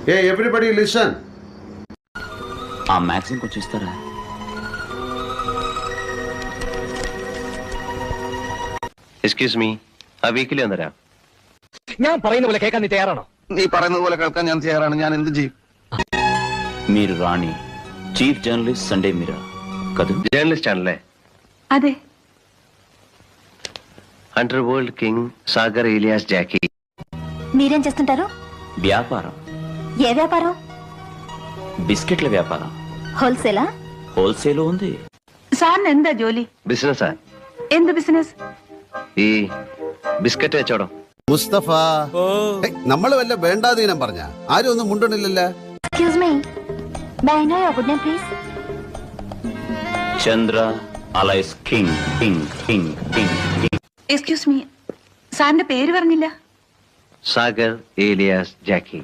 Hey, everybody listen. ఆ magazine కొంచెం ఇస్తారా? എക്സ്ക്യൂസ് മീ, ആ വീക്കിലി വന്നരാ. ഞാൻ പറയുന്ന പോലെ കേൾക്കാൻ നീ തയ്യാറാണോ? നീ പറയുന്നത് പോലെ കേൾക്കാൻ ഞാൻ തയ്യാറാണ്. ഞാൻ എന്ത് ചെയ്യും? మీరు Rani, chief journalist Sunday Mirror కదా? ജേർണലിസ്റ്റ് ആണല്ലേ? അതെ. Underworld king Sagar alias Jacky. మీరేం చేస్తుంటారు? వ్యాపారం. ఏ వ్యాపారం? బిస్కెట్ల వ్యాపారం. ഹോൾസെയിലാ? ഹോൾസെയിൽ ఉంది. സാറിന് എന്താ ജോലി? ബിസിനസ്സാ. എന്ത് ബിസിനസ്? ഈ ബിസ്ക്കറ്റ് കച്ചവടം. മുസ്തഫ, നമ്മൾ വല്ല വേണ്ടാതീനം പറഞ്ഞ ആരും ഒന്നും മുണ്ടണില്ലല്ലോ. Excuse me, may I know your good name please? Chandra alias king king king king king. Excuse me, സാറിന്റെ പേര് പറഞ്ഞില്ല. സാഗർ ഏലിയാസ് ജാക്കി.